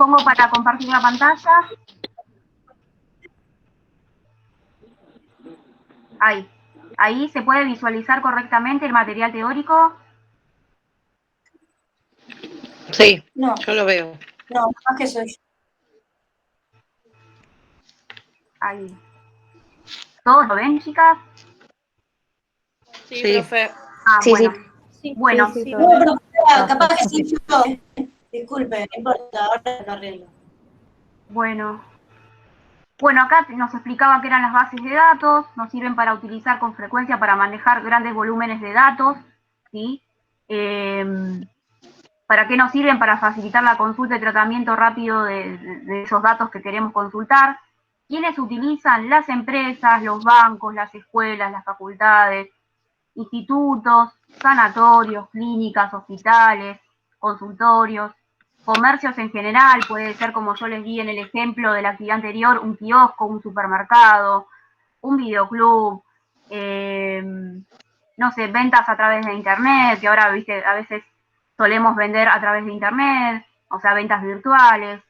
pongo para compartir la pantalla. Ahí se puede visualizar correctamente el material teórico. Sí, no, yo lo veo. No, más que soy yo. Ahí. ¿Todos lo ven, chicas? Sí, profe. Ah, Sí, bueno. sí. Bueno, Sí, No, profesora, capaz que soy yo. Disculpe, no importa, ahora lo arreglo. Bueno, acá nos explicaba qué eran las bases de datos, nos sirven para utilizar con frecuencia para manejar grandes volúmenes de datos, ¿sí? ¿Para qué nos sirven? Para facilitar la consulta y tratamiento rápido de esos datos que queremos consultar. ¿Quiénes utilizan? Las empresas, los bancos, las escuelas, las facultades, institutos, sanatorios, clínicas, hospitales, consultorios, comercios en general, puede ser como yo les di en el ejemplo de la actividad anterior, un kiosco, un supermercado, un videoclub, no sé, ventas a través de internet, que ahora, viste, a veces solemos vender a través de internet, o sea, ventas virtuales.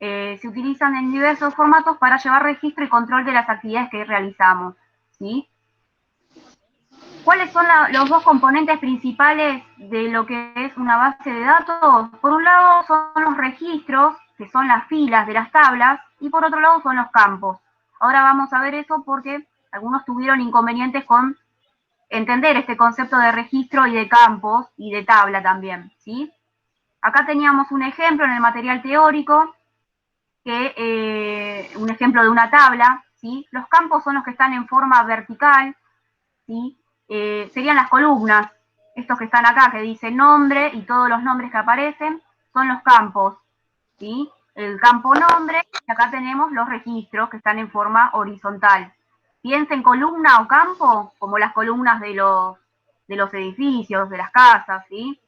Se utilizan en diversos formatos para llevar registro y control de las actividades que realizamos, ¿sí? ¿Cuáles son los dos componentes principales de lo que es una base de datos? Por un lado son los registros, que son las filas de las tablas, y por otro lado son los campos. Ahora vamos a ver eso porque algunos tuvieron inconvenientes con entender este concepto de registro y de campos y de tabla también, ¿sí? Acá teníamos un ejemplo en el material teórico, un ejemplo de una tabla, ¿sí? Los campos son los que están en forma vertical, ¿sí? Serían las columnas, estos que están acá, que dicen nombre y todos los nombres que aparecen, son los campos, ¿sí? El campo nombre, y acá tenemos los registros que están en forma horizontal. Piensen columna o campo como las columnas de los edificios, de las casas, ¿sí?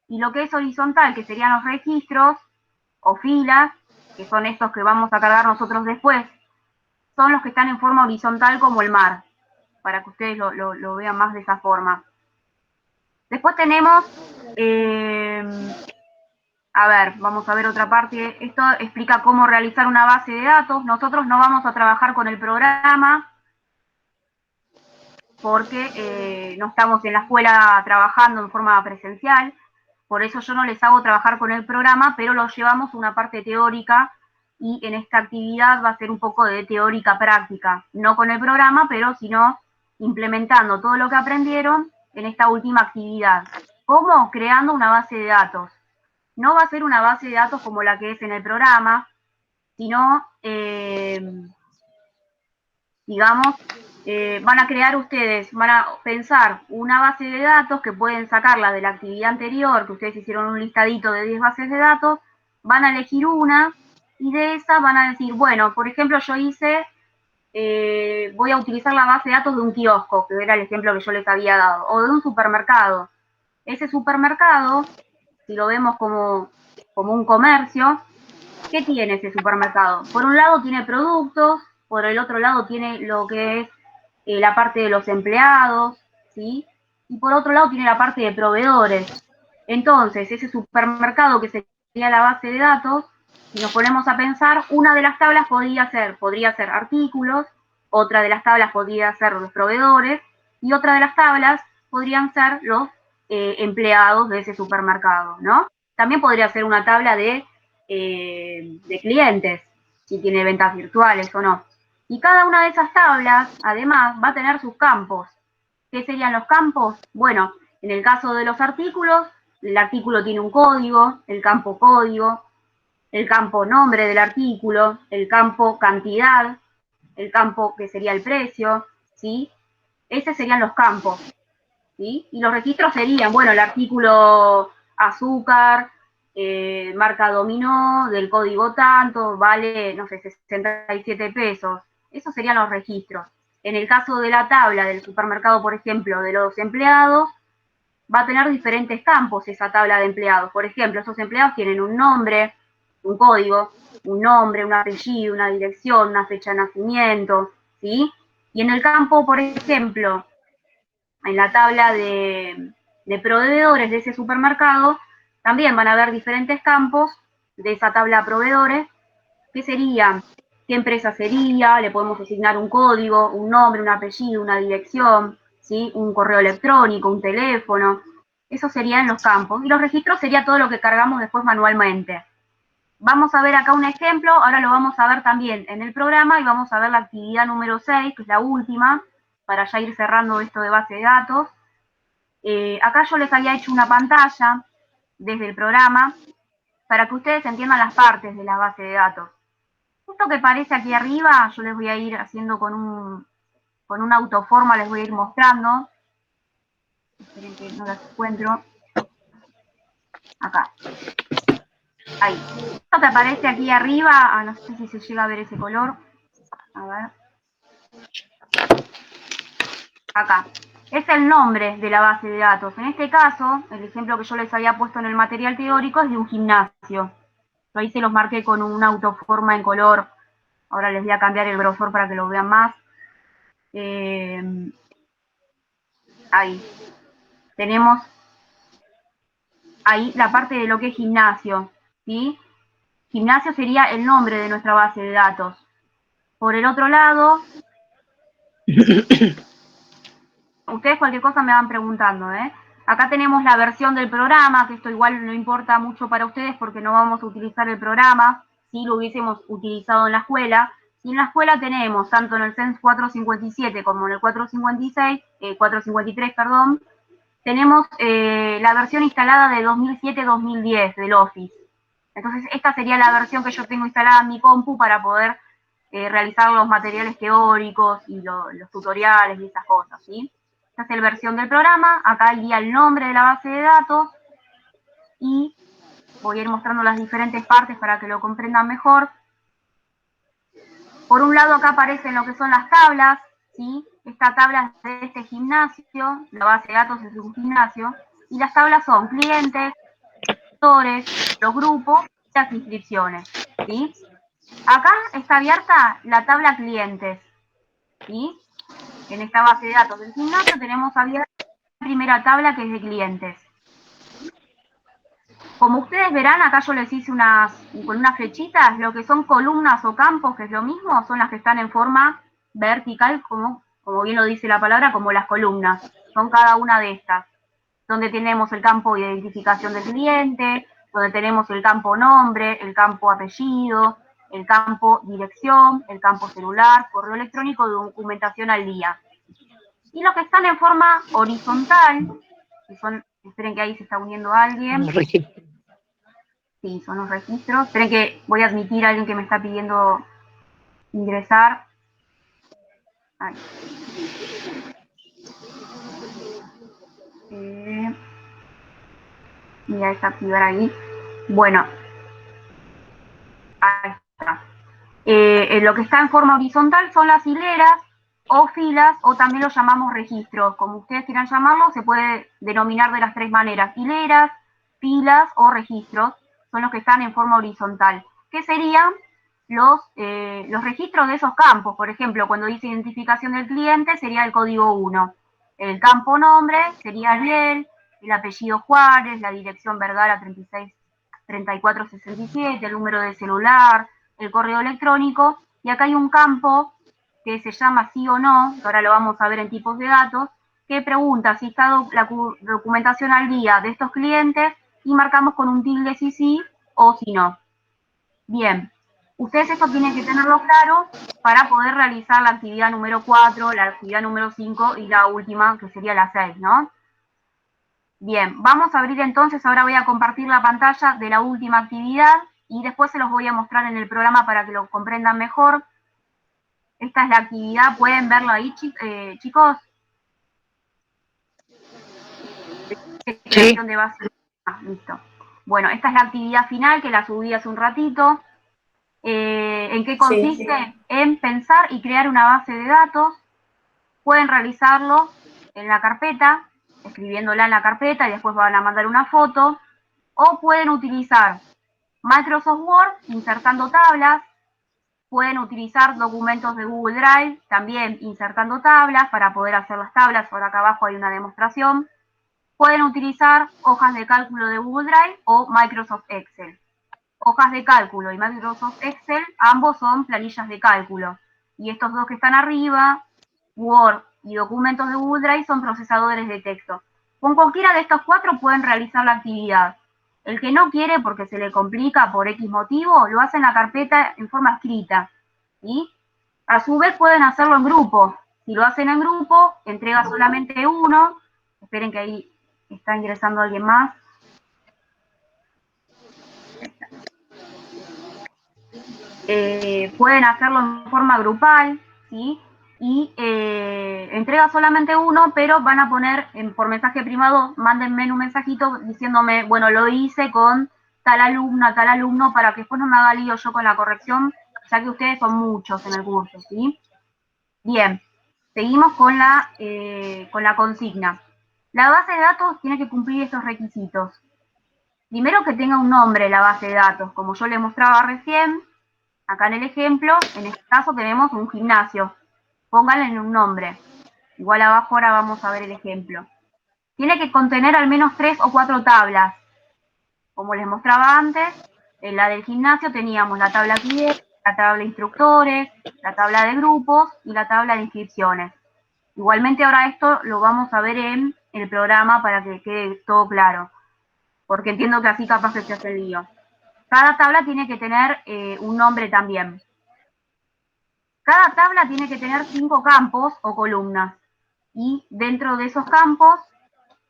Y lo que es horizontal, que serían los registros o filas, que son estos que vamos a cargar nosotros después, son los que están en forma horizontal como el mar, para que ustedes lo vean más de esa forma. Después tenemos, a ver, vamos a ver otra parte. Esto explica cómo realizar una base de datos. Nosotros no vamos a trabajar con el programa porque no estamos en la escuela trabajando en forma presencial. Por eso yo no les hago trabajar con el programa, pero lo llevamos a una parte teórica y en esta actividad va a ser un poco de teórica práctica. No con el programa, pero sino implementando todo lo que aprendieron en esta última actividad. ¿Cómo? Creando una base de datos. No va a ser una base de datos como la que es en el programa, sino, digamos, van a crear ustedes, van a pensar una base de datos que pueden sacarla de la actividad anterior, que ustedes hicieron un listadito de 10 bases de datos, van a elegir una y de esa van a decir, bueno, por ejemplo, yo hice, voy a utilizar la base de datos de un kiosco, que era el ejemplo que yo les había dado, o de un supermercado. Ese supermercado, si lo vemos como un comercio, ¿qué tiene ese supermercado? Por un lado tiene productos, por el otro lado tiene lo que es la parte de los empleados, ¿sí? Y por otro lado tiene la parte de proveedores. Entonces, ese supermercado que sería la base de datos, si nos ponemos a pensar, una de las tablas podría ser artículos, otra de las tablas podría ser los proveedores, y otra de las tablas podrían ser los empleados de ese supermercado, ¿no? También podría ser una tabla de clientes, si tiene ventas virtuales o no. Y cada una de esas tablas, además, va a tener sus campos. ¿Qué serían los campos? Bueno, en el caso de los artículos, el artículo tiene un código, el campo código, el campo nombre del artículo, el campo cantidad, el campo que sería el precio, ¿sí? Esos serían los campos, ¿sí? Y los registros serían, bueno, el artículo azúcar, marca dominó, del código tanto, vale, no sé, 67 pesos. Esos serían los registros. En el caso de la tabla del supermercado, por ejemplo, de los empleados, va a tener diferentes campos esa tabla de empleados. Por ejemplo, esos empleados tienen un nombre, un código, un nombre, un apellido, una dirección, una fecha de nacimiento, ¿sí? Y en el campo, por ejemplo, en la tabla de proveedores de ese supermercado, también van a haber diferentes campos de esa tabla de proveedores, que serían qué empresa sería, le podemos asignar un código, un nombre, un apellido, una dirección, ¿sí? Un correo electrónico, un teléfono. Eso serían los campos. Y los registros sería todo lo que cargamos después manualmente. Vamos a ver acá un ejemplo, ahora lo vamos a ver también en el programa y vamos a ver la actividad número 6, que es la última, para ya ir cerrando esto de base de datos. Acá yo les había hecho una pantalla desde el programa para que ustedes entiendan las partes de la base de datos. Esto que parece aquí arriba, yo les voy a ir haciendo con un autoforma, les voy a ir mostrando. Esperen que no las encuentro. Acá. Ahí. Esto que aparece aquí arriba, no sé si se llega a ver ese color. A ver. Acá. Es el nombre de la base de datos. En este caso, el ejemplo que yo les había puesto en el material teórico es de un gimnasio. Yo ahí se los marqué con un autoforma en color. Ahora les voy a cambiar el grosor para que lo vean más. Ahí. Tenemos ahí la parte de lo que es gimnasio, ¿sí? Gimnasio sería el nombre de nuestra base de datos. Por el otro lado, ustedes cualquier cosa me van preguntando, ¿eh? Acá tenemos la versión del programa, que esto igual no importa mucho para ustedes porque no vamos a utilizar el programa, si lo hubiésemos utilizado en la escuela. Y en la escuela tenemos, tanto en el CENS 457 como en el 453, perdón, tenemos la versión instalada de 2007-2010 del Office. Entonces, esta sería la versión que yo tengo instalada en mi compu para poder realizar los materiales teóricos y los tutoriales y esas cosas, ¿sí? Esta es la versión del programa, acá iría el nombre de la base de datos y voy a ir mostrando las diferentes partes para que lo comprendan mejor. Por un lado acá aparecen lo que son las tablas, ¿sí? Esta tabla es de este gimnasio, la base de datos es de un gimnasio, y las tablas son clientes, los grupos y las inscripciones, ¿sí? Acá está abierta la tabla clientes, ¿sí? En esta base de datos del gimnasio tenemos abierta la primera tabla que es de clientes. Como ustedes verán, acá yo les hice con unas flechitas, lo que son columnas o campos, que es lo mismo, son las que están en forma vertical, como bien lo dice la palabra, como las columnas. Son cada una de estas, donde tenemos el campo de identificación del cliente, donde tenemos el campo nombre, el campo apellido, el campo dirección, el campo celular, correo electrónico, documentación al día. Y los que están en forma horizontal, que son, esperen que ahí se está uniendo alguien. Sí, son los registros. Esperen que voy a admitir a alguien que me está pidiendo ingresar. Ahí. Voy a desactivar ahí. Bueno. Ahí está. Lo que está en forma horizontal son las hileras o filas, o también lo llamamos registros. Como ustedes quieran llamarlo, se puede denominar de las tres maneras. Hileras, filas o registros son los que están en forma horizontal. ¿Qué serían los registros de esos campos? Por ejemplo, cuando dice identificación del cliente, sería el código 1. El campo nombre sería Ariel, el apellido Juárez, la dirección Vergara 3467, el número de celular, el correo electrónico, y acá hay un campo que se llama sí o no, que ahora lo vamos a ver en tipos de datos, que pregunta si está la documentación al día de estos clientes y marcamos con un tilde si sí o si no. Bien, ustedes esto tienen que tenerlo claro para poder realizar la actividad número 4, la actividad número 5 y la última, que sería la 6, ¿no? Bien, vamos a abrir entonces, ahora voy a compartir la pantalla de la última actividad y después se los voy a mostrar en el programa para que lo comprendan mejor. Esta es la actividad, ¿pueden verlo ahí, chicos? Sí. De base. Listo. Bueno, esta es la actividad final que la subí hace un ratito. ¿En qué consiste? Sí. En pensar y crear una base de datos. Pueden realizarlo en la carpeta, escribiéndola en la carpeta y después van a mandar una foto. O pueden utilizar Microsoft Word, insertando tablas. Pueden utilizar documentos de Google Drive, también insertando tablas para poder hacer las tablas. Ahora acá abajo hay una demostración. Pueden utilizar hojas de cálculo de Google Drive o Microsoft Excel. hojas de cálculo y Microsoft Excel, ambos son planillas de cálculo. Y estos dos que están arriba, Word y documentos de Google Drive, son procesadores de texto. Con cualquiera de estos 4 pueden realizar la actividad. El que no quiere, porque se le complica por X motivo, lo hace en la carpeta en forma escrita. ¿Sí? A su vez pueden hacerlo en grupo. Si lo hacen en grupo, entrega solamente uno. Esperen que ahí está ingresando alguien más. Pueden hacerlo en forma grupal, ¿sí? Y entrega solamente uno, pero van a poner por mensaje privado, mándenme un mensajito diciéndome, bueno, lo hice con tal alumna, tal alumno, para que después no me haga lío yo con la corrección, ya que ustedes son muchos en el curso, ¿sí? Bien, seguimos con la consigna. La base de datos tiene que cumplir estos requisitos. Primero, que tenga un nombre la base de datos, como yo les mostraba recién. Acá en el ejemplo, en este caso tenemos un gimnasio. Pónganle un nombre. Igual abajo ahora vamos a ver el ejemplo. Tiene que contener al menos 3 o 4 tablas. Como les mostraba antes, en la del gimnasio teníamos la tabla clientes, la tabla de instructores, la tabla de grupos y la tabla de inscripciones. Igualmente ahora esto lo vamos a ver en el programa para que quede todo claro, porque entiendo que así capaz que se hace el lío. Cada tabla tiene que tener un nombre también. Cada tabla tiene que tener 5 campos o columnas. Y dentro de esos campos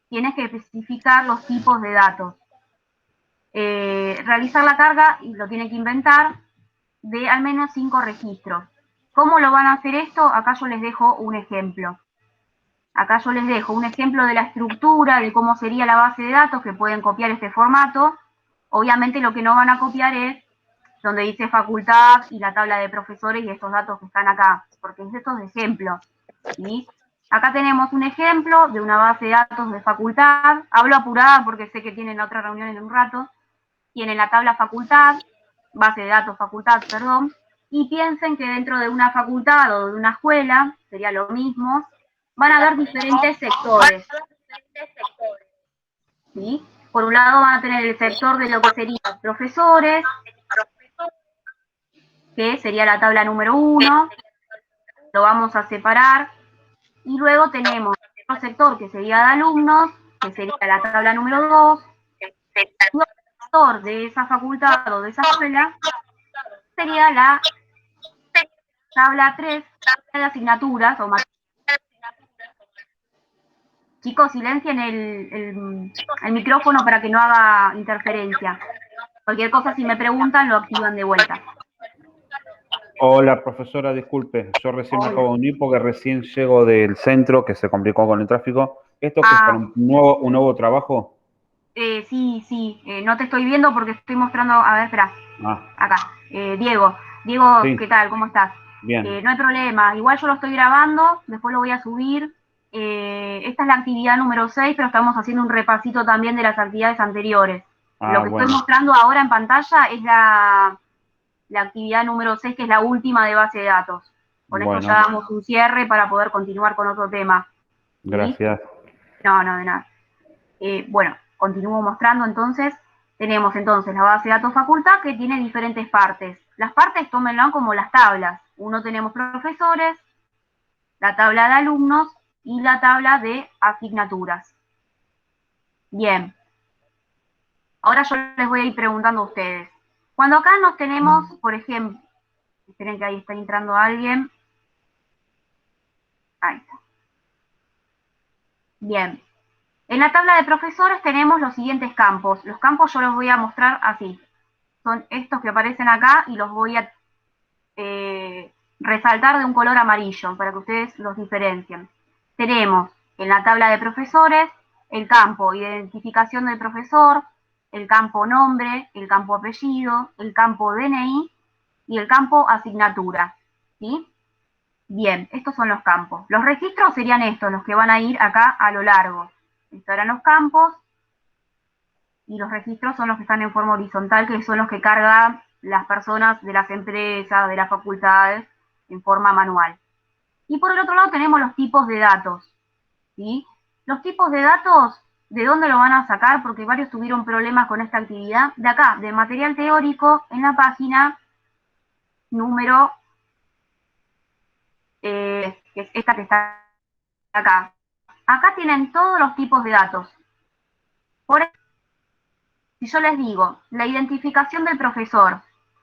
tienes que especificar los tipos de datos. Realizar la carga, y lo tiene que inventar, de al menos 5 registros. ¿Cómo lo van a hacer esto? Acá yo les dejo un ejemplo. Acá yo les dejo un ejemplo de la estructura, de cómo sería la base de datos, que pueden copiar este formato. Obviamente lo que no van a copiar es donde dice facultad y la tabla de profesores y estos datos que están acá, porque es estos de ejemplo, ¿sí? Acá tenemos un ejemplo de una base de datos de facultad. Hablo apurada porque sé que tienen otra reunión en un rato. Tienen la tabla facultad, base de datos facultad, perdón, y piensen que dentro de una facultad o de una escuela, sería lo mismo, van a haber diferentes sectores, ¿sí? Por un lado van a tener el sector de lo que serían profesores, que sería la tabla número 1, lo vamos a separar, y luego tenemos otro sector que sería de alumnos, que sería la tabla número 2, y otro sector de esa facultad o de esa escuela sería la tabla 3 de asignaturas o materias. Chicos, silencien el micrófono para que no haga interferencia. Cualquier cosa, si me preguntan, lo activan de vuelta. Hola, profesora, disculpe, yo recién me acabo de unir porque recién llego del centro que se complicó con el tráfico. ¿Esto que es para un nuevo trabajo? Sí, no te estoy viendo porque estoy mostrando, a ver, espera, acá, Diego, sí. ¿Qué tal? ¿Cómo estás? Bien. No hay problema, igual yo lo estoy grabando, después lo voy a subir. Esta es la actividad número 6, pero estamos haciendo un repasito también de las actividades anteriores. Lo que estoy mostrando ahora en pantalla es la actividad número 6, que es la última de base de datos. Con esto ya damos un cierre para poder continuar con otro tema. ¿Sí? Gracias. No, de nada. Bueno, continúo mostrando entonces. Tenemos entonces la base de datos facultad, que tiene diferentes partes. Las partes tómenlo como las tablas. Uno tenemos profesores, la tabla de alumnos y la tabla de asignaturas. Bien. Ahora yo les voy a ir preguntando a ustedes. Cuando acá nos tenemos, por ejemplo, esperen que ahí está entrando alguien. Ahí está. Bien. En la tabla de profesores tenemos los siguientes campos. Los campos yo los voy a mostrar así. Son estos que aparecen acá y los voy a resaltar de un color amarillo para que ustedes los diferencien. Tenemos en la tabla de profesores el campo identificación del profesor, el campo nombre, el campo apellido, el campo DNI y el campo asignatura. ¿Sí? Bien, estos son los campos. Los registros serían estos, los que van a ir acá a lo largo. Estos eran los campos y los registros son los que están en forma horizontal, que son los que cargan las personas de las empresas, de las facultades, en forma manual. Y por el otro lado tenemos los tipos de datos. ¿Sí? Los tipos de datos ¿De dónde lo van a sacar? Porque varios tuvieron problemas con esta actividad. De acá, de material teórico, en la página número, que es esta que está acá. Acá tienen todos los tipos de datos. Por ejemplo, si yo les digo, la identificación del profesor,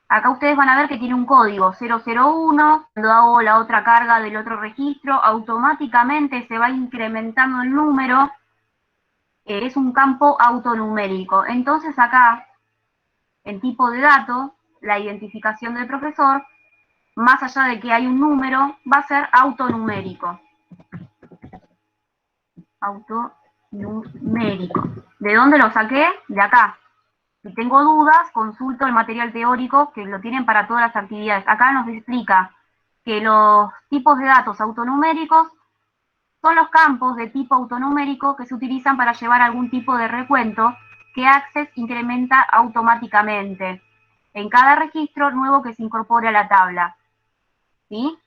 acá ustedes van a ver que tiene un código 001, cuando hago la otra carga del otro registro, automáticamente se va incrementando el número, es un campo autonumérico. Entonces acá, en tipo de dato, la identificación del profesor, más allá de que hay un número, va a ser autonumérico. Autonumérico. ¿De dónde lo saqué? De acá. Si tengo dudas, consulto el material teórico que lo tienen para todas las actividades. Acá nos explica que los tipos de datos autonuméricos son los campos de tipo autonumérico que se utilizan para llevar algún tipo de recuento que Access incrementa automáticamente en cada registro nuevo que se incorpore a la tabla. ¿Sí?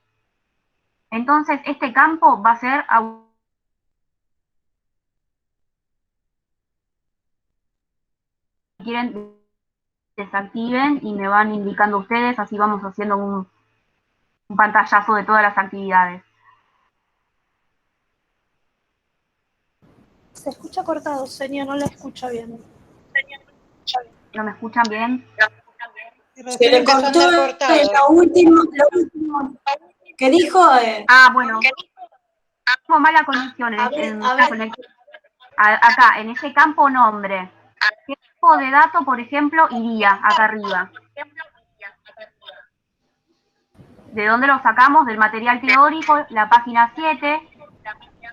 Entonces, este campo va a ser si quieren, desactiven y me van indicando ustedes, así vamos haciendo un pantallazo de todas las actividades. Se escucha cortado, señor, no la escucha bien. ¿No me escuchan bien? Se le cortó lo último que dijo. Bueno. Tengo mala conexión acá, en ese campo nombre. ¿Qué tipo de dato, por ejemplo, iría acá arriba? ¿De dónde lo sacamos? Del material teórico, la página 7,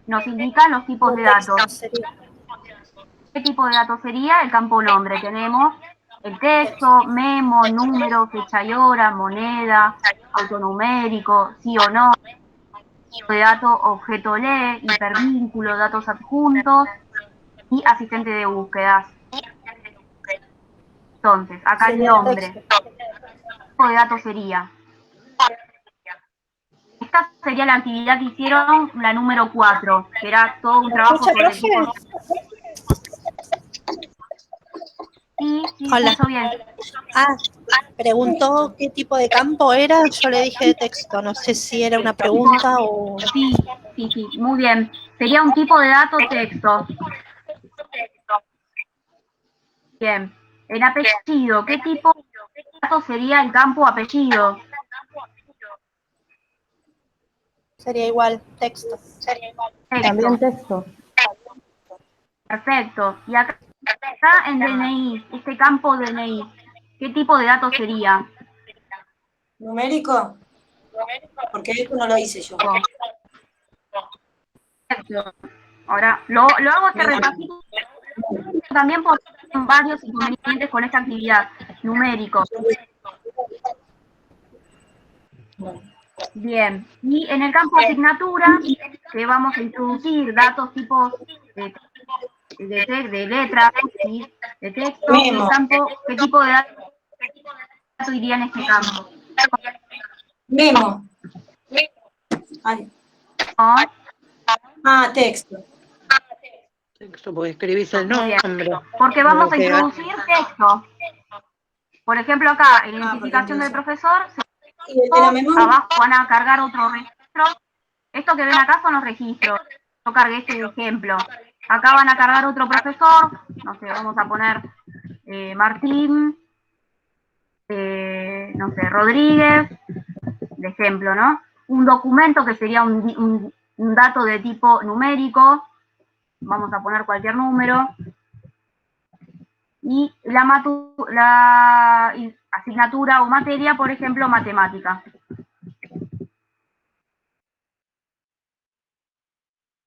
nos indican los tipos de datos. ¿Qué tipo de datos sería? El campo nombre. Tenemos el texto, memo, número, fecha y hora, moneda, autonumérico, sí o no, de dato, objeto lee, hipervínculo, datos adjuntos y asistente de búsquedas. Entonces, acá el nombre. ¿Qué tipo de datos sería? Esta sería la actividad que hicieron, la número 4, que era todo un trabajo sobre el tipo. Sí, Hola. escucho bien. Preguntó qué tipo de campo era, yo le dije de texto, no sé si era una pregunta o... Sí, muy bien. Sería un tipo de dato texto. Bien. El apellido, ¿qué tipo de dato sería el campo apellido? Sería igual, texto. También texto. Perfecto. Y acá en DNI, este campo DNI, ¿qué tipo de dato sería? ¿Numérico? Porque esto no lo hice yo. Perfecto. Ahora, lo hago este repasito también por varios inconvenientes con esta actividad, numérico. Bien, y en el campo asignatura, que vamos a introducir datos tipos de letras, ¿sí? De texto, el campo, ¿qué tipo de dato iría en este campo? Memo. Ay. Texto. Texto, porque escribís el nombre. Porque vamos a introducir texto. Por ejemplo, acá, en identificación del profesor, abajo van a cargar otro registro. Esto que ven acá son los registros. Yo cargué este ejemplo. Acá van a cargar otro profesor, no sé, vamos a poner Martín, no sé, Rodríguez, de ejemplo, ¿no? Un documento que sería un dato de tipo numérico, vamos a poner cualquier número, y la asignatura o materia, por ejemplo, matemática.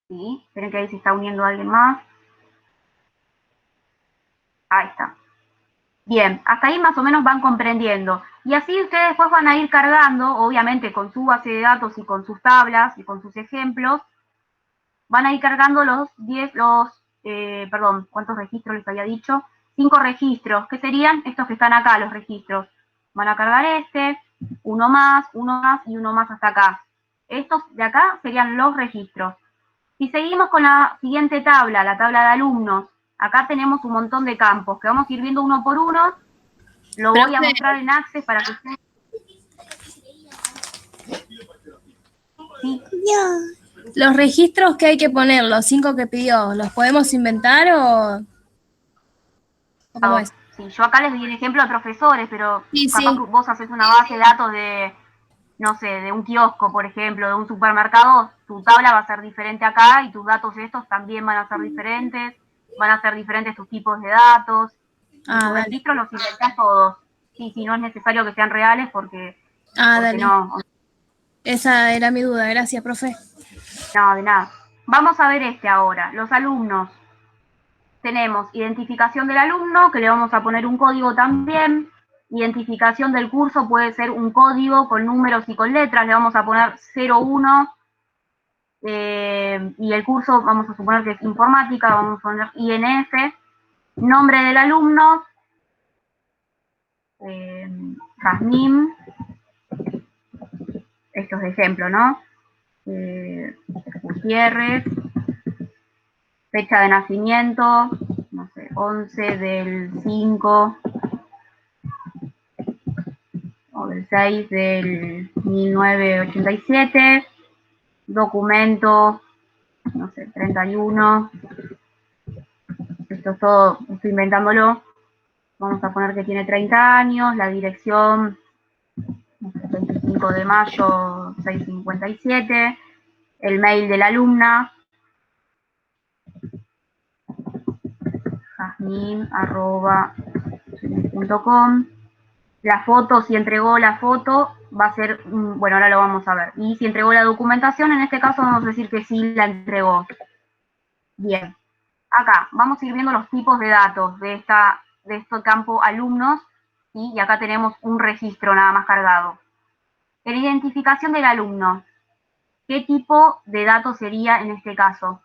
Sí, esperen que ahí se está uniendo alguien más. Ahí está. Bien, hasta ahí más o menos van comprendiendo. Y así ustedes después van a ir cargando, obviamente con su base de datos y con sus tablas y con sus ejemplos, van a ir cargando ¿cuántos registros les había dicho? 5 registros, que serían estos que están acá, los registros. Van a cargar uno más y uno más hasta acá. Estos de acá serían los registros. Si seguimos con la siguiente tabla, la tabla de alumnos, acá tenemos un montón de campos que vamos a ir viendo uno por uno. Lo voy a mostrar en Access para que ustedes... Sí. Los registros que hay que poner, los 5 que pidió, ¿los podemos inventar o cómo es? Sí, yo acá les di el ejemplo de profesores, pero Sí, capaz sí. que vos haces una base de datos de, no sé, de un kiosco, por ejemplo, de un supermercado, tu tabla va a ser diferente acá y tus datos estos también van a ser diferentes, van a ser diferentes tus tipos de datos. Ah, Tus dale. registros los inventás todos. Sí, no es necesario que sean reales porque Dale. no. Esa era mi duda. Gracias, profe. No, de nada. Vamos a ver ahora. Los alumnos. Tenemos identificación del alumno, que le vamos a poner un código también. Identificación del curso puede ser un código con números y con letras. Le vamos a poner 01. Y el curso vamos a suponer que es informática. Vamos a poner INF. Nombre del alumno. Jazmín. Estos de ejemplo, ¿no? Gutiérrez, fecha de nacimiento, no sé, 11 del 5 o del 6 del 1987, documento, no sé, 31, esto es todo, estoy inventándolo, vamos a poner que tiene 30 años, la dirección, 25 de mayo, 657, el mail de la alumna, jasmin@gmail.com. La foto, si entregó la foto, va a ser, bueno, ahora lo vamos a ver. Y si entregó la documentación, en este caso vamos a decir que sí la entregó. Bien. Acá vamos a ir viendo los tipos de datos de este campo alumnos, ¿sí? Y acá tenemos un registro nada más cargado. En identificación del alumno, ¿qué tipo de datos sería en este caso?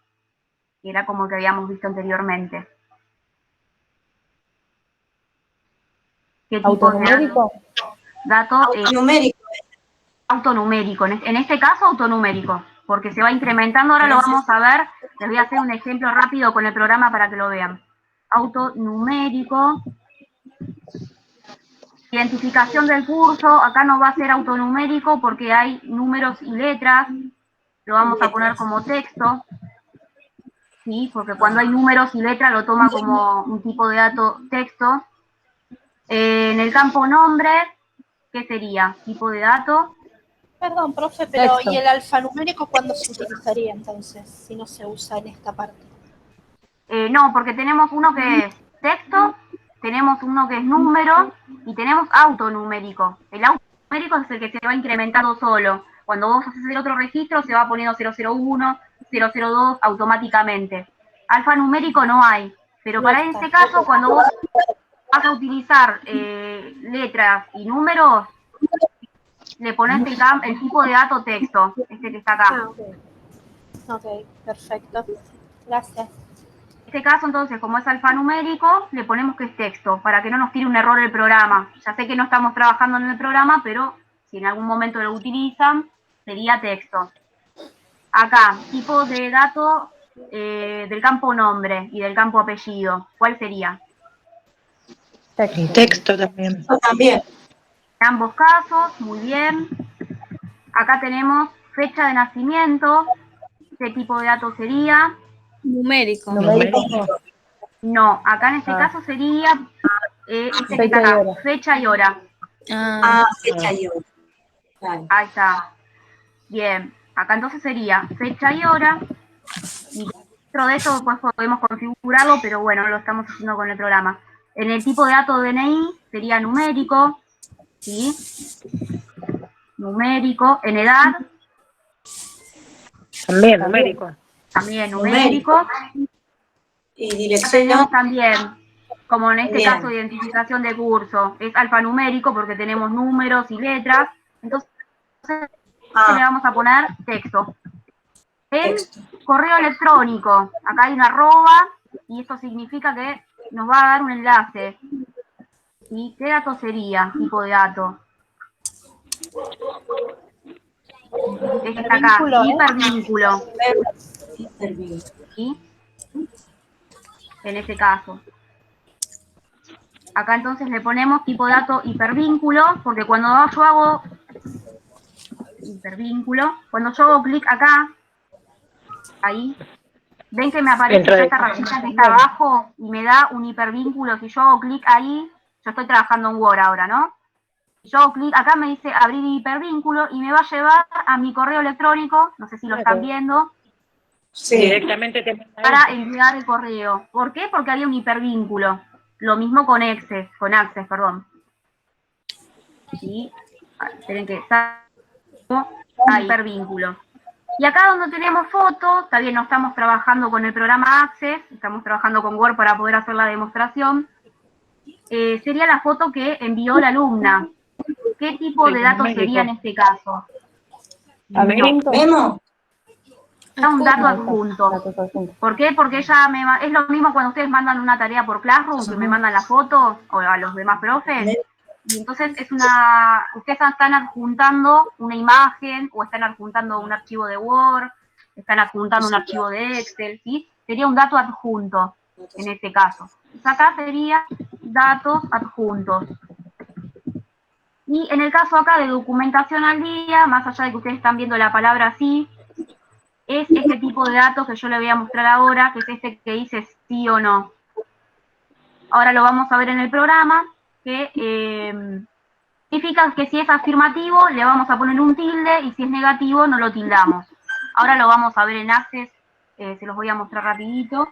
Que era como el que habíamos visto anteriormente. ¿Qué tipo ¿Autonumérico? de dato? Autonumérico. Autonumérico. En este caso, autonumérico, porque se va incrementando. Ahora lo vamos a ver. Les voy a hacer un ejemplo rápido con el programa para que lo vean. Autonumérico. Identificación del curso. Acá no va a ser autonumérico porque hay números y letras. Lo vamos a poner como texto. ¿Sí? Porque cuando hay números y letras lo toma como un tipo de dato texto. En el campo nombre, ¿qué sería? Tipo de dato. Perdón, profe, pero Texto. ¿y el alfanumérico cuándo se utilizaría entonces, si no se usa en esta parte? No, porque tenemos uno que es texto, tenemos uno que es número y tenemos autonumérico. El autonumérico es el que se va incrementando solo. Cuando vos haces el otro registro se va poniendo 001, 002 automáticamente. Alfanumérico no hay, pero para este caso cuando vos vas a utilizar letras y números, le pones el tipo de dato texto, este que está acá. Ok, perfecto. Gracias. En este caso, entonces, como es alfanumérico, le ponemos que es texto, para que no nos tire un error el programa. Ya sé que no estamos trabajando en el programa, pero si en algún momento lo utilizan, sería texto. Acá, tipo de dato del campo nombre y del campo apellido. ¿Cuál sería? Texto también. Yo también. En ambos casos, muy bien. Acá tenemos fecha de nacimiento. ¿Qué tipo de dato sería? Numérico. No, acá en este caso sería este que está acá, fecha y hora. Fecha y hora. Claro. Ahí está. Bien, acá entonces sería fecha y hora. Y dentro de eso después podemos configurarlo, pero bueno, lo estamos haciendo con el programa. En el tipo de dato DNI sería numérico, ¿sí? Numérico. En edad. También, numérico. También numérico. Y Tenemos dirección. también, como en este Bien. caso, identificación de curso, es alfanumérico porque tenemos números y letras, entonces le vamos a poner texto. En Texto. correo electrónico, acá hay una arroba, y esto significa que nos va a dar un enlace. ¿Y qué dato sería, tipo de dato? Este está acá, Hipervínculo, ¿eh? hipervínculo. ¿Sí? En este caso. Acá entonces le ponemos tipo de dato hipervínculo, porque cuando yo hago hipervínculo, cuando yo hago clic acá, ahí, ven que me aparece ya esta rayita que está abajo y me da un hipervínculo. Si yo hago clic ahí, yo estoy trabajando en Word ahora, ¿no? Si yo hago clic acá me dice abrir hipervínculo y me va a llevar a mi correo electrónico, no sé si lo están viendo, Sí. Directamente te manda para eso. enviar el correo. ¿Por qué? Porque había un hipervínculo. Lo mismo con Access, perdón. ¿Sí? Esperen que salgo a hipervínculo. Y acá donde tenemos fotos, está bien, no estamos trabajando con el programa Access, estamos trabajando con Word para poder hacer la demostración. Sería la foto que envió la alumna. ¿Qué tipo de datos sería en este caso? Adjunto. ¿Memo? Era un dato Datos adjunto. adjuntos. ¿Por qué? Porque ella es lo mismo cuando ustedes mandan una tarea por Classroom, que me mandan la foto, o a los demás profes, y entonces ustedes están adjuntando una imagen, o están adjuntando un archivo de Word, están adjuntando un archivo de Excel, ¿sí? Sería un dato adjunto, en este caso. Entonces acá sería datos adjuntos. Y en el caso acá de documentación al día, más allá de que ustedes están viendo la palabra así, es este tipo de datos que yo le voy a mostrar ahora, que es este que dice sí o no. Ahora lo vamos a ver en el programa, que significa que si es afirmativo le vamos a poner un tilde y si es negativo no lo tildamos. Ahora lo vamos a ver en Access, se los voy a mostrar rapidito.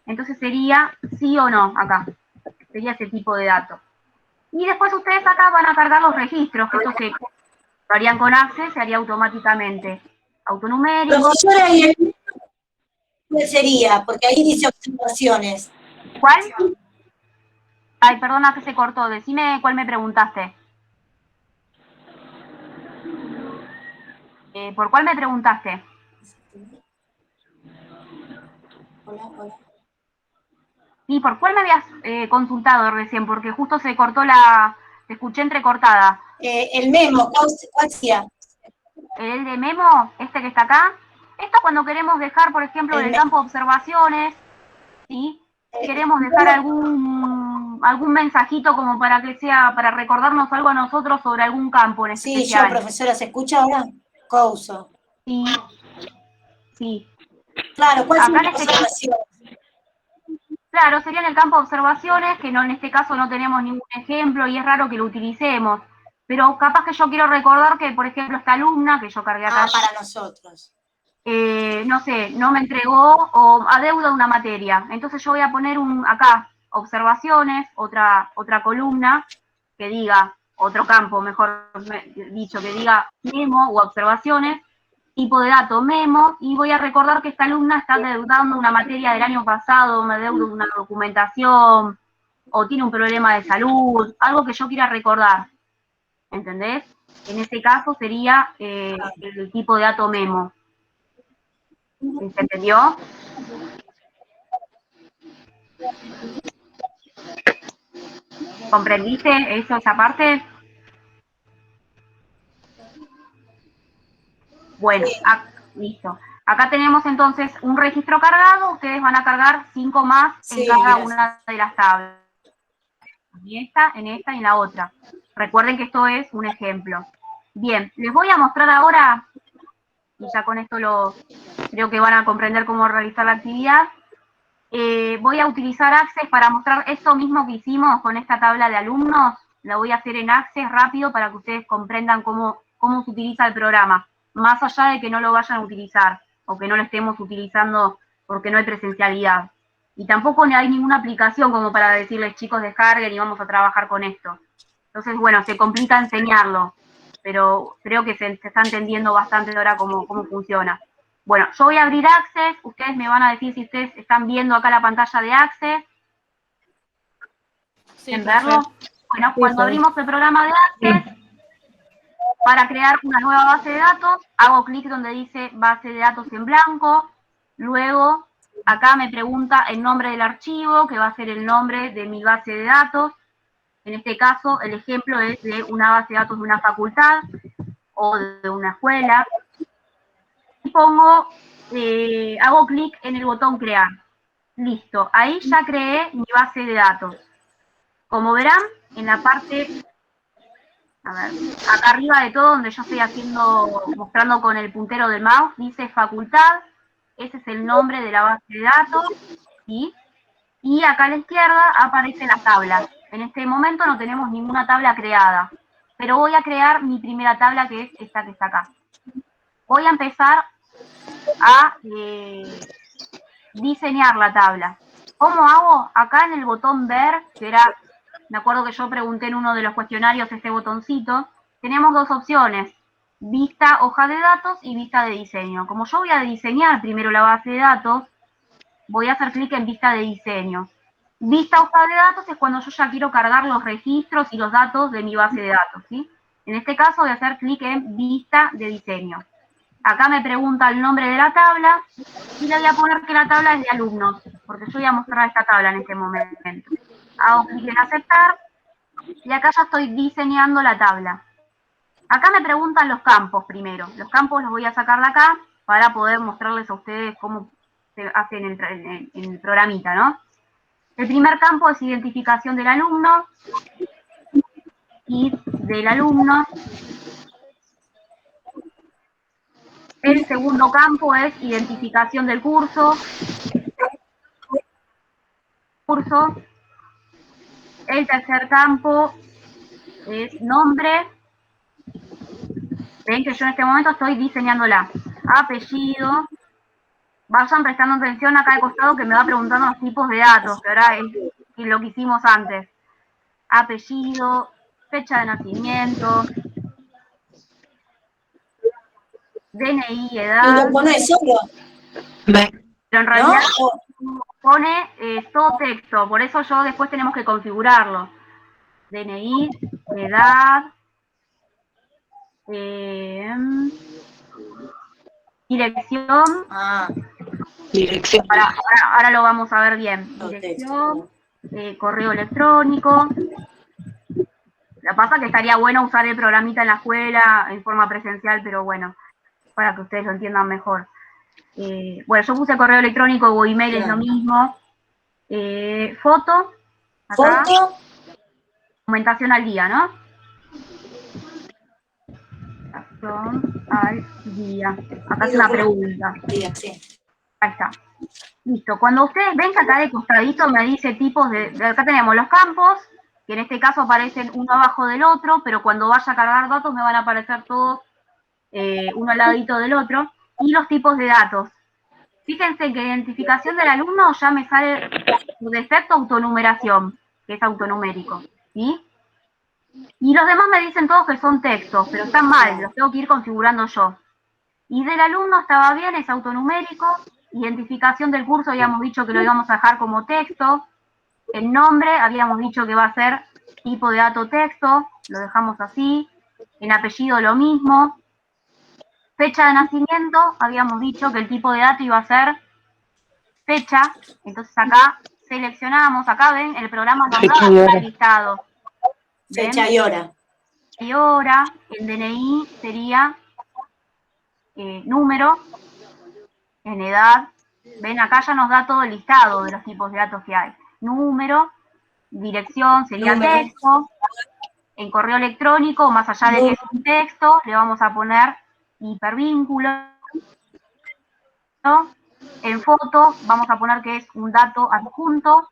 Entonces sería sí o no acá, sería ese tipo de datos. Y después ustedes acá van a cargar los registros, que esto se lo harían con Access, se haría automáticamente. Autonumérico. Profesora, ¿y el cuál sería? Porque ahí dice observaciones. ¿Cuál? Ay, perdona que se cortó. Decime cuál me preguntaste. ¿Por cuál me preguntaste? Hola. Sí, ¿por cuál me habías consultado recién? Porque justo se cortó te escuché entrecortada. El memo, ¿cuál sería? ¿El de memo? ¿Este que está acá? Esto cuando queremos dejar, por ejemplo, en el campo de observaciones, ¿sí? Queremos dejar algún mensajito como para que sea, para recordarnos algo a nosotros sobre algún campo en Sí, especial. yo, profesora, ¿se escucha ahora? Couso. Sí. Claro, ¿cuál Acá sería en la este observación? Claro, sería en el campo de observaciones, que no, en este caso no tenemos ningún ejemplo y es raro que lo utilicemos. Pero capaz que yo quiero recordar que, por ejemplo, esta alumna que yo cargué acá, para nosotros. no sé, no me entregó o adeuda una materia. Entonces yo voy a poner acá, observaciones, otra columna que diga, otro campo, mejor dicho, que diga memo o observaciones, tipo de dato memo, y voy a recordar que esta alumna está deudando una materia del año pasado, me deuda una documentación, o tiene un problema de salud, algo que yo quiera recordar, ¿entendés? En este caso sería el tipo de dato memo. ¿Se entendió? ¿Comprendiste esa parte? Bueno, listo. Acá tenemos entonces un registro cargado, ustedes van a cargar 5 más en cada una de las tablas. En esta y en la otra. Recuerden que esto es un ejemplo. Bien, les voy a mostrar ahora, y ya con esto creo que van a comprender cómo realizar la actividad. Voy a utilizar Access para mostrar esto mismo que hicimos con esta tabla de alumnos. La voy a hacer en Access rápido para que ustedes comprendan cómo se utiliza el programa, más allá de que no lo vayan a utilizar o que no lo estemos utilizando porque no hay presencialidad. Y tampoco hay ninguna aplicación como para decirles, chicos, descarguen y vamos a trabajar con esto. Entonces, bueno, se complica enseñarlo, pero creo que se está entendiendo bastante ahora cómo funciona. Bueno, yo voy a abrir Access, ustedes me van a decir si ustedes están viendo acá la pantalla de Access. Sí, ¿En verlo? Bueno, Sí, cuando sí. abrimos el programa de Access, para crear una nueva base de datos, hago clic donde dice base de datos en blanco, luego acá me pregunta el nombre del archivo, que va a ser el nombre de mi base de datos. En este caso, el ejemplo es de una base de datos de una facultad o de una escuela. Y pongo hago clic en el botón crear. Listo, ahí ya creé mi base de datos. Como verán, en la parte, a ver, acá arriba de todo, donde yo estoy mostrando con el puntero del mouse, dice facultad, ese es el nombre de la base de datos, ¿sí? Y acá a la izquierda aparece la tabla. En este momento no tenemos ninguna tabla creada, pero voy a crear mi primera tabla, que es esta que está acá. Voy a empezar a diseñar la tabla. ¿Cómo hago? Acá en el botón ver, que era, me acuerdo que yo pregunté en uno de los cuestionarios este botoncito, tenemos dos opciones, vista hoja de datos y vista de diseño. Como yo voy a diseñar primero la base de datos, voy a hacer clic en vista de diseño. Vista hoja de datos es cuando yo ya quiero cargar los registros y los datos de mi base de datos, ¿sí? En este caso voy a hacer clic en vista de diseño. Acá me pregunta el nombre de la tabla y le voy a poner que la tabla es de alumnos, porque yo voy a mostrar esta tabla en este momento. Hago clic en aceptar y acá ya estoy diseñando la tabla. Acá me preguntan los campos primero. Los campos los voy a sacar de acá para poder mostrarles a ustedes cómo se hace en el programita, ¿no? El primer campo es identificación del alumno y del alumno. El segundo campo es identificación del curso. El tercer campo es nombre. Ven que yo en este momento estoy diseñándola. Apellido. Vayan prestando atención acá al costado que me va preguntando los tipos de datos, que ahora es lo que hicimos antes. Apellido, fecha de nacimiento, DNI, edad. Y lo pone solo. Pero en realidad pone todo texto, por eso yo después tenemos que configurarlo. DNI, edad, dirección. Dirección. Ahora lo vamos a ver bien. Dirección, correo electrónico. Lo que pasa es que estaría bueno usar el programita en la escuela en forma presencial, pero bueno, para que ustedes lo entiendan mejor. Bueno, yo puse correo electrónico o email, es lo mismo. Foto. Acá. Foto. Documentación al día, ¿no? Documentación al día. Acá es una pregunta. Sí. Ahí está. Listo. Cuando ustedes ven que acá de costadito me dice tipos de acá tenemos los campos, que en este caso aparecen uno abajo del otro, pero cuando vaya a cargar datos me van a aparecer todos uno al ladito del otro. Y los tipos de datos. Fíjense que identificación del alumno ya me sale por defecto autonumeración, que es autonumérico, ¿sí? Y los demás me dicen todos que son textos, pero están mal, los tengo que ir configurando yo. Y del alumno estaba bien, es autonumérico. Identificación del curso habíamos dicho que lo íbamos a dejar como texto. El nombre habíamos dicho que va a ser tipo de dato texto, lo dejamos así. En apellido lo mismo. Fecha de nacimiento, habíamos dicho que el tipo de dato iba a ser fecha. Entonces acá seleccionamos, acá ven, el programa nos da el listado. Fecha y hora. Y hora, el DNI sería número, en edad. Ven, acá ya nos da todo el listado de los tipos de datos que hay. Número, dirección sería texto. En correo electrónico, más allá de que es un texto, le vamos a poner hipervínculo. En foto vamos a poner que es un dato adjunto.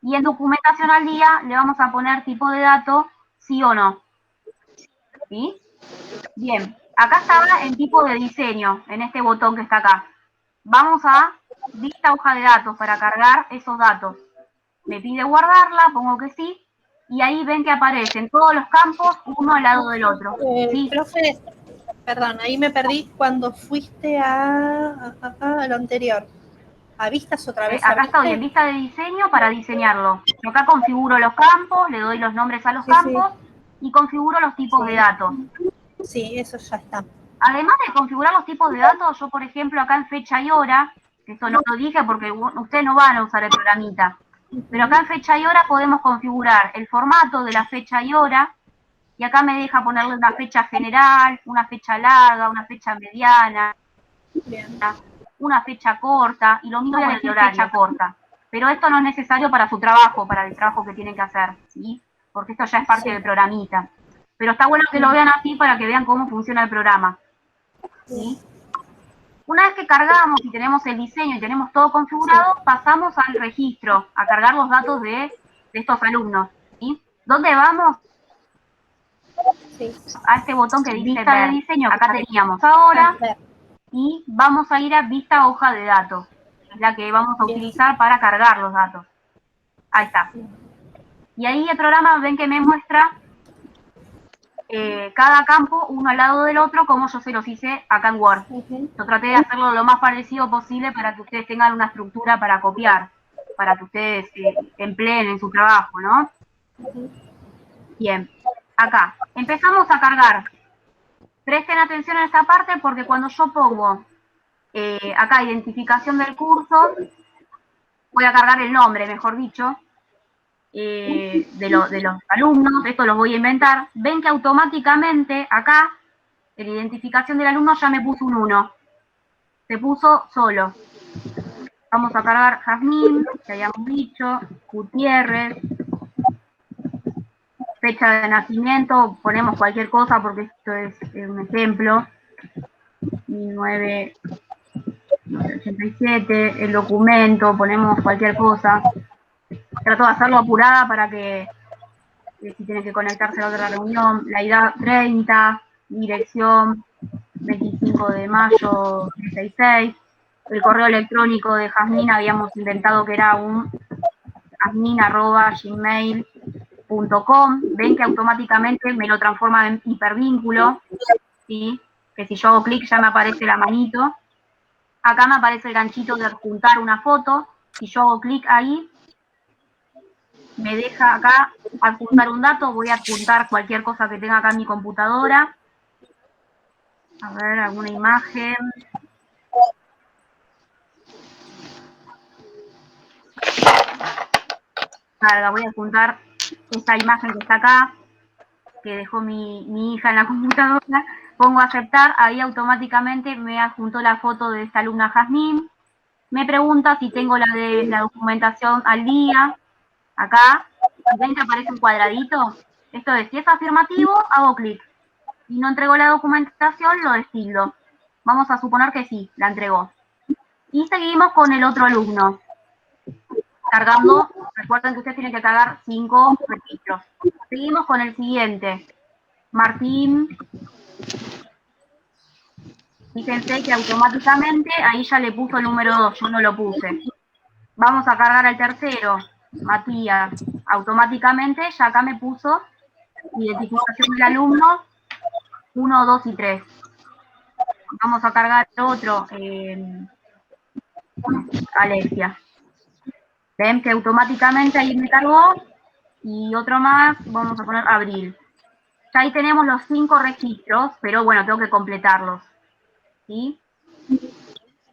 Y en documentación al día le vamos a poner tipo de dato sí o no. ¿Sí? Bien, acá estaba en tipo de diseño, en este botón que está acá. Vamos a vista hoja de datos para cargar esos datos. Me pide guardarla, pongo que sí, y ahí ven que aparecen todos los campos uno al lado del otro. ¿Sí? Profe, perdón, ahí me perdí cuando fuiste a lo anterior. ¿A vistas otra vez? Acá estoy en vista de diseño para diseñarlo. Yo acá configuro los campos, le doy los nombres a los campos y configuro los tipos de datos. Sí, eso ya está. Además de configurar los tipos de datos, yo por ejemplo acá en fecha y hora, que esto no lo dije porque ustedes no van a usar el programita, pero acá en fecha y hora podemos configurar el formato de la fecha y hora, y acá me deja ponerle una fecha general, una fecha larga, una fecha mediana. Bien. una fecha corta, y lo mismo con el horario, fecha corta. Pero esto no es necesario para su trabajo, para el trabajo que tienen que hacer, ¿sí? Porque esto ya es parte del programita. Pero está bueno que lo vean así para que vean cómo funciona el programa, ¿sí? Una vez que cargamos y tenemos el diseño y tenemos todo configurado, pasamos al registro, a cargar los datos de estos alumnos, ¿sí? ¿Dónde vamos? Sí. A este botón que dice vista de diseño, acá teníamos ahora, y vamos a ir a vista hoja de datos, es la que vamos a utilizar para cargar los datos. Ahí está. Y ahí el programa, ven que me muestra cada campo uno al lado del otro, como yo se los hice acá en Word. Yo traté de hacerlo lo más parecido posible para que ustedes tengan una estructura para copiar, para que ustedes empleen en su trabajo, ¿no? Bien, acá. Empezamos a cargar. Presten atención a esta parte porque cuando yo pongo acá identificación del curso, voy a cargar el nombre, mejor dicho, de los alumnos, esto los voy a inventar. Ven que automáticamente acá, en identificación del alumno ya me puso un 1. Se puso solo. Vamos a cargar Jazmín, que habíamos dicho, Gutiérrez, fecha de nacimiento, ponemos cualquier cosa porque esto es un ejemplo, 1987, el documento, ponemos cualquier cosa. Trato de hacerlo apurada para que si tienen que conectarse a otra reunión, la edad 30, dirección 25 de mayo 36, el correo electrónico de Jazmín habíamos inventado que era un jazmin@gmail.com, ven que automáticamente me lo transforma en hipervínculo, ¿sí? Que si yo hago clic ya me aparece la manito, acá me aparece el ganchito de adjuntar una foto, si yo hago clic ahí, me deja acá adjuntar un dato, voy a adjuntar cualquier cosa que tenga acá en mi computadora. A ver, alguna imagen. Carga, voy a adjuntar esta imagen que está acá, que dejó mi hija en la computadora. Pongo aceptar, ahí automáticamente me adjuntó la foto de esta alumna Jazmín. Me pregunta si tengo la de la documentación al día. Acá, ven que aparece un cuadradito. Esto es, si es afirmativo, hago clic. Si no entregó la documentación, lo destildo. Vamos a suponer que sí, la entregó. Y seguimos con el otro alumno. Cargando, recuerden que ustedes tienen que cargar 5 registros. Seguimos con el siguiente. Martín. Fíjense que automáticamente ahí ya le puso el número 2, yo no lo puse. Vamos a cargar al tercero. Matías, automáticamente ya acá me puso identificación del alumno 1, 2 y 3. Vamos a cargar otro, Alexia. Ven que automáticamente ahí me cargó y otro más, vamos a poner Abril. Ya ahí tenemos los 5 registros, pero bueno, tengo que completarlos. ¿Sí?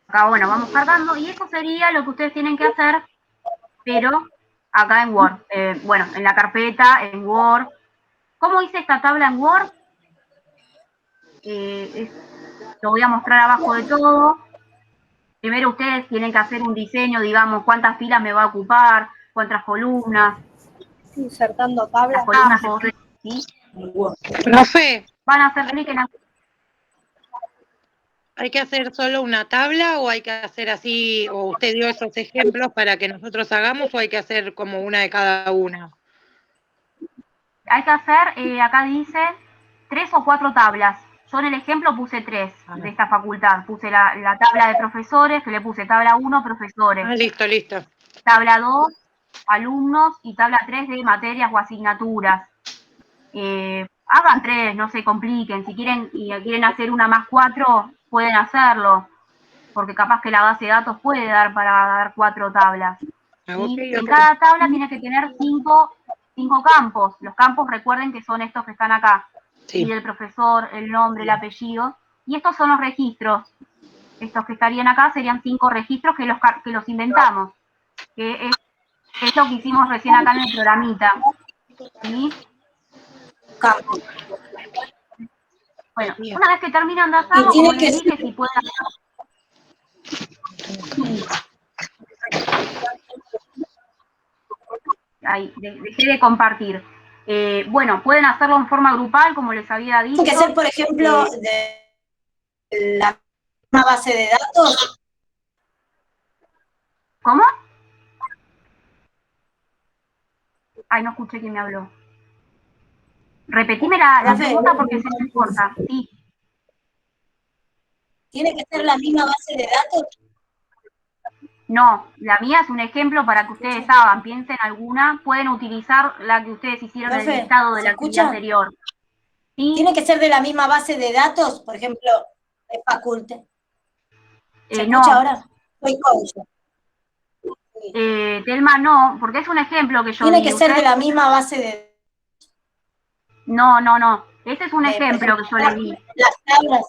Acá, bueno, vamos cargando y eso sería lo que ustedes tienen que hacer, pero acá en Word, bueno, en la carpeta, en Word. ¿Cómo hice esta tabla en Word? Lo voy a mostrar abajo de todo. Primero ustedes tienen que hacer un diseño, digamos, cuántas filas me va a ocupar, cuántas columnas. Insertando tablas. Las columnas, ¿sí? Profe, Van a hacer clic en la... ¿hay que hacer solo una tabla o hay que hacer así, o usted dio esos ejemplos para que nosotros hagamos, o hay que hacer como una de cada una? Hay que hacer, acá dice, 3 o 4 tablas. Yo en el ejemplo puse 3 de esta facultad. Puse la tabla de profesores, que le puse tabla 1, profesores. Ah, listo, listo. Tabla 2, alumnos, y tabla 3 de materias o asignaturas. Hagan 3, no se compliquen. Si quieren hacer una más 4, pueden hacerlo. Porque capaz que la base de datos puede dar para dar 4 tablas. Okay, en cada tabla tiene que tener 5 campos. Los campos, recuerden que son estos que están acá. Sí. Y del profesor, el nombre, el apellido. Y estos son los registros. Estos que estarían acá serían 5 registros que los inventamos. Que es lo que hicimos recién acá en el programita. ¿Sí? Bueno, una vez que terminan de hacerlo, como les dije, si pueden hacer... Ahí, dejé de compartir. Bueno, pueden hacerlo en forma grupal, como les había dicho. Tiene que ser, por ejemplo, de la misma base de datos. ¿Cómo? Ay, no escuché quién me habló. Repetime la pregunta porque se me corta. Sí. ¿Tiene que ser la misma base de datos? No, la mía es un ejemplo para que ustedes hagan. Piensen alguna. Pueden utilizar la que ustedes hicieron en el Profe, listado de ¿se la actividad escucha? anterior. ¿Sí? ¿Tiene que ser de la misma base de datos? Por ejemplo, de faculte. ¿Se escucha No. ahora? Soy coach. Telma, no, porque es un ejemplo que yo Tiene di. que ser de la misma base de... No. Ese es un ejemplo que yo les di. Las tablas.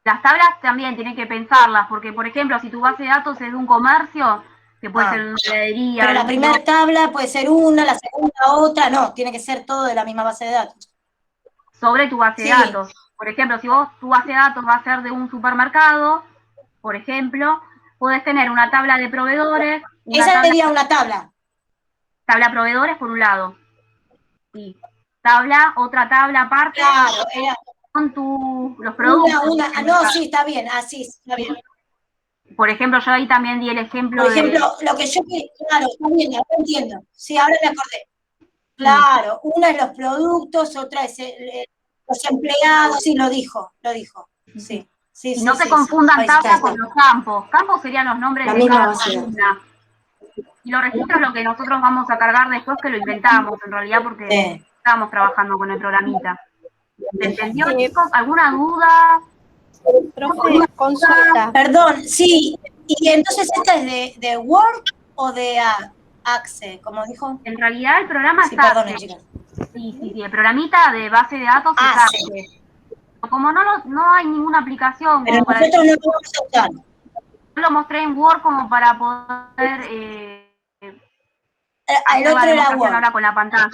Las tablas también tienen que pensarlas, porque, por ejemplo, si tu base de datos es de un comercio, que puede ser una heladería... Pero la primera tabla puede ser una, la segunda otra, no, tiene que ser todo de la misma base de datos. Sobre tu base de datos. Por ejemplo, si tu base de datos va a ser de un supermercado, por ejemplo, puedes tener una tabla de proveedores... Esa sería una tabla. Tabla proveedores por un lado. Sí. Otra tabla aparte... Claro, era... Con los productos. No, sí, está bien, así, está bien. Por ejemplo, yo ahí también di el ejemplo Por ejemplo, lo que yo... Claro, está bien, ahora entiendo. Sí, ahora me acordé. Claro, una es los productos, otra es los empleados, sí, lo dijo. Sí. Y no se confundan tablas con los campos. Campos serían los nombres de cada columna. Y los registros es lo que nosotros vamos a cargar después, que lo inventamos, en realidad, porque estábamos trabajando con el programita. ¿Se entendió, chicos? ¿Alguna duda? Profe, consulta. Perdón, sí. ¿Y entonces esta es de Word o de Access, como dijo? En realidad el programa es Access. Chicas. Sí, el programita de base de datos es Access. Como no hay ninguna aplicación... Pero nosotros no lo vamos a usar. Yo lo mostré en Word como para poder... el otro era Word. Ahora con la pantalla.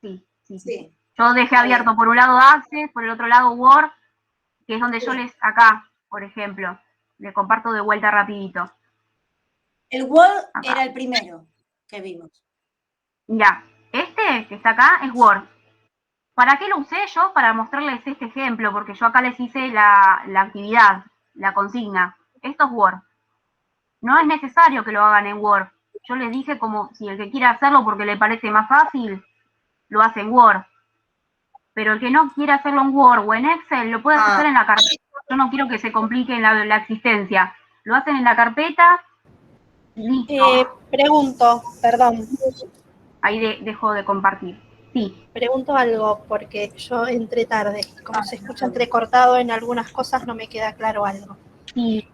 Sí. Yo dejé abierto por un lado Access, por el otro lado Word, que es donde yo acá, por ejemplo, les comparto de vuelta rapidito. El Word era el primero que vimos. Mirá, este que está acá es Word. ¿Para qué lo usé yo? Para mostrarles este ejemplo, porque yo acá les hice la actividad, la consigna. Esto es Word. No es necesario que lo hagan en Word. Yo les dije como si el que quiera hacerlo porque le parece más fácil, lo hace en Word. Pero el que no quiera hacerlo en Word o en Excel, lo puede hacer en la carpeta. Yo no quiero que se complique la existencia. Lo hacen en la carpeta. Listo. Pregunto, perdón. Ahí dejo de compartir. Sí. Pregunto algo, porque yo entré tarde. Como se escucha entrecortado en algunas cosas, no me queda claro algo. Sí.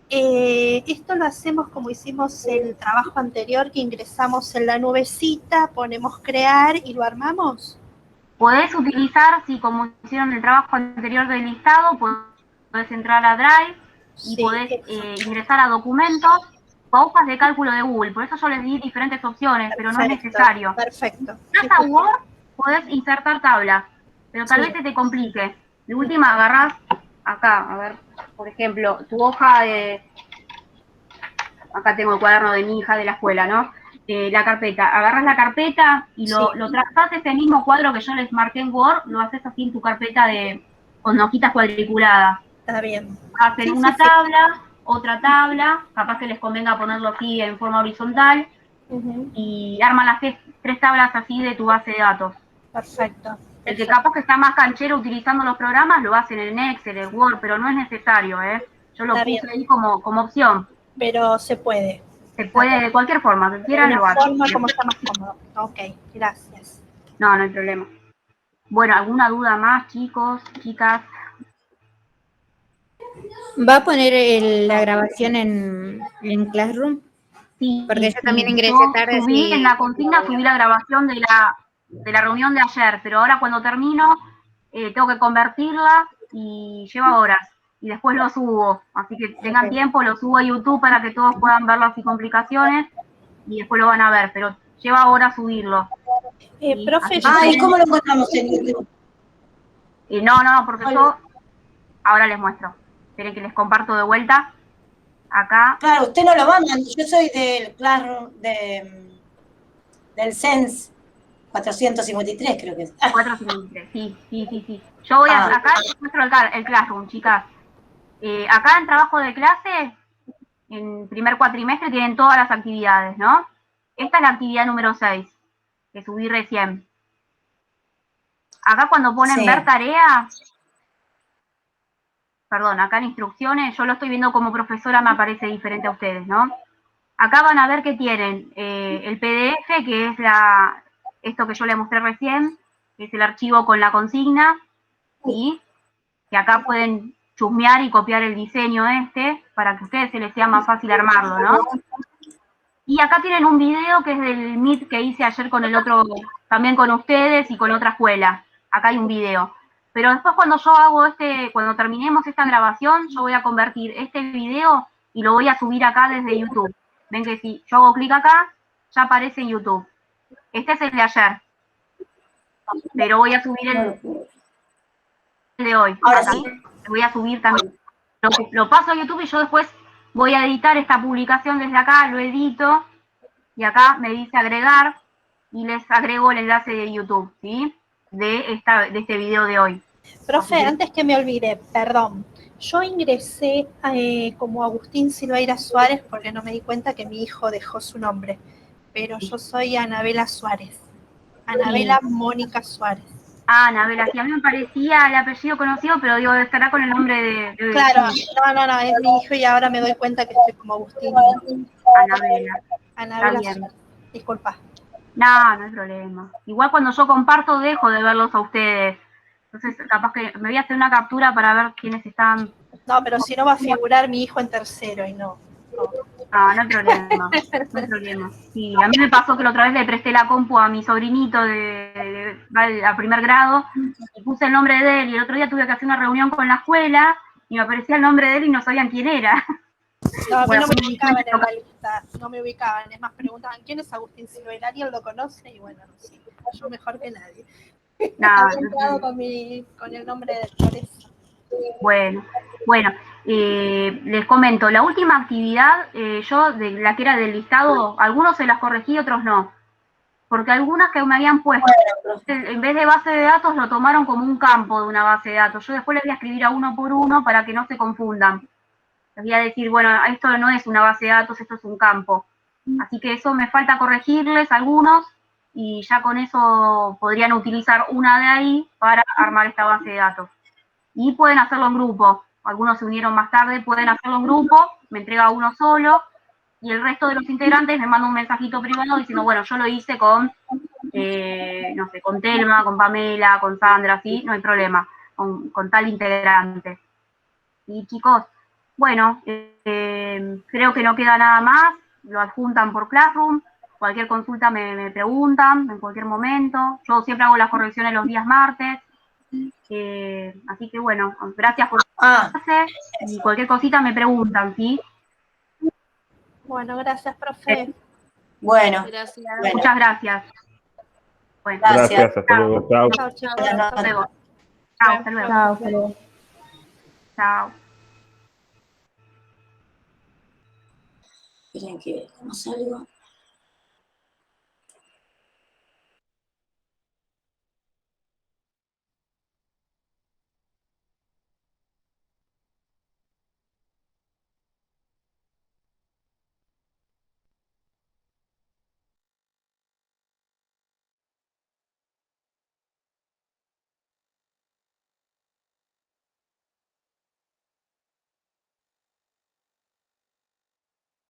Esto lo hacemos como hicimos el trabajo anterior, que ingresamos en la nubecita, ponemos crear y lo armamos. Podés utilizar, si como hicieron el trabajo anterior del listado, podés entrar a Drive y podés ingresar a documentos o hojas de cálculo de Google. Por eso yo les di diferentes opciones, pero no es necesario. Perfecto. Hasta Word podés insertar tablas, pero tal vez se te complique. De última agarrás acá, a ver, por ejemplo, tu hoja de... Acá tengo el cuaderno de mi hija de la escuela, ¿no? La carpeta. Agarras la carpeta y lo trazás ese mismo cuadro que yo les marqué en Word, lo haces así en tu carpeta con hojitas cuadriculadas. Está bien. Hacen una tabla, otra tabla, capaz que les convenga ponerlo así en forma horizontal, y arman las tres tablas así de tu base de datos. Perfecto. El que capaz que está más canchero utilizando los programas, lo hacen en Excel, en Word, pero no es necesario, ¿eh? Yo lo puse ahí como opción. Pero se puede. Se puede de cualquier forma, que quieran lo hacen. forma como está más cómodo. Ok, gracias. No hay problema. Bueno, ¿alguna duda más, chicos, chicas? ¿Va a poner la grabación en Classroom? Sí. Porque yo también ingresé tarde. En la consigna subí la grabación de la reunión de ayer, pero ahora cuando termino tengo que convertirla y lleva horas. Y después lo subo, así que tengan tiempo, lo subo a YouTube para que todos puedan verlo sin complicaciones y después lo van a ver, pero lleva horas subirlo. Profe, ¿y cómo lo encontramos en YouTube? No, porque yo ahora les muestro. Esperen que les comparto de vuelta. Acá. Claro, usted no lo manda, yo soy del Classroom, del Sense 453, creo que es. 453, sí. Yo voy acá les muestro el Classroom, chicas. Acá en trabajo de clase, en primer cuatrimestre, tienen todas las actividades, ¿no? Esta es la actividad número 6, que subí recién. Acá cuando ponen ver tarea, perdón, acá en instrucciones, yo lo estoy viendo como profesora, me aparece diferente a ustedes, ¿no? Acá van a ver que tienen el PDF, que es esto que yo les mostré recién, que es el archivo con la consigna, ¿sí? Que acá pueden chusmear y copiar el diseño para que a ustedes se les sea más fácil armarlo, ¿no? Y acá tienen un video que es del Meet que hice ayer con el otro, también con ustedes y con otra escuela. Acá hay un video. Pero después cuando yo hago cuando terminemos esta grabación, yo voy a convertir este video y lo voy a subir acá desde YouTube. Ven que si yo hago clic acá, ya aparece en YouTube. Este es el de ayer. Pero voy a subir el de hoy. Ahora sí. Voy a subir también. Lo paso a YouTube y yo después voy a editar esta publicación desde acá, lo edito y acá me dice agregar y les agrego el enlace de YouTube, ¿sí? De este video de hoy. Profe, antes que me olvide, perdón, yo ingresé como Agustín Silveira Suárez porque no me di cuenta que mi hijo dejó su nombre, pero yo soy Anabela Suárez, Anabela Mónica Suárez. Ah, Anabela, sí, a mí me parecía el apellido conocido, pero digo, estará con el nombre de claro, no, es mi hijo y ahora me doy cuenta que estoy como Agustín. Anabela Suárez, disculpa. No hay problema. Igual cuando yo comparto dejo de verlos a ustedes. Entonces, capaz que me voy a hacer una captura para ver quiénes están. No, pero si no va a figurar mi hijo en tercero y no. No hay problema, no hay problema. Sí, a mí me pasó que la otra vez le presté la compu a mi sobrinito a primer grado y puse el nombre de él y el otro día tuve que hacer una reunión con la escuela y me aparecía el nombre de él y no sabían quién era. No, a mí no me ubicaban en la lista, no me ubicaban, es más, preguntaban quién es Agustín Silveira, ¿alguien lo conoce? Y bueno, no sé, yo mejor que nadie. Había entrado con el nombre de Flores. Bueno, les comento, la última actividad, yo de la que era del listado, algunos se las corregí, otros no. Porque algunas que me habían puesto, en vez de base de datos, lo tomaron como un campo de una base de datos. Yo después les voy a escribir a uno por uno para que no se confundan. Les voy a decir, bueno, esto no es una base de datos, esto es un campo. Así que eso me falta corregirles algunos y ya con eso podrían utilizar una de ahí para armar esta base de datos. Y pueden hacerlo en grupo. Algunos se unieron más tarde, pueden hacerlo en grupo, me entrega uno solo y el resto de los integrantes me manda un mensajito privado diciendo, bueno, yo lo hice con, no sé, con Telma, con Pamela, con Sandra, ¿sí? No hay problema, con tal integrante. Y chicos, bueno, creo que no queda nada más, lo adjuntan por Classroom, cualquier consulta me preguntan en cualquier momento, yo siempre hago las correcciones los días martes, así que bueno, gracias por y cualquier cosita me preguntan, ¿sí? Bueno, gracias, profe. Bueno, muchas gracias. Bueno, gracias, hasta luego. Chao. Chao, chicos. Hasta luego. Chao, hasta luego. Chao, hasta luego. Chao. Miren que, ¿cómo salgo?